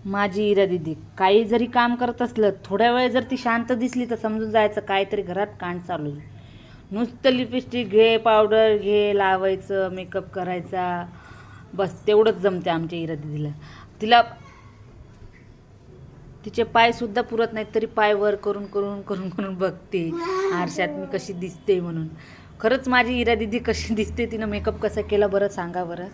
माझी इरा दिदी काही जरी काम करत असलं, थोड्या वेळ जर ती शांत दिसली तर समजून जायचं काहीतरी घरात कांड चालू आहे. नुसतं लिपस्टिक घे, पावडर घे, लावायचं, मेकअप करायचा, बस तेवढंच जमते आमच्या इरा दिदीला. तिला तिचे पायसुद्धा पुरत नाहीत तरी पाय वर करून करून करून करून बघते आरशात मी कशी दिसते म्हणून. खरंच माझी इरा दिदी कशी दिसते, तिनं मेकअप कसा केला बरं सांगा बरं.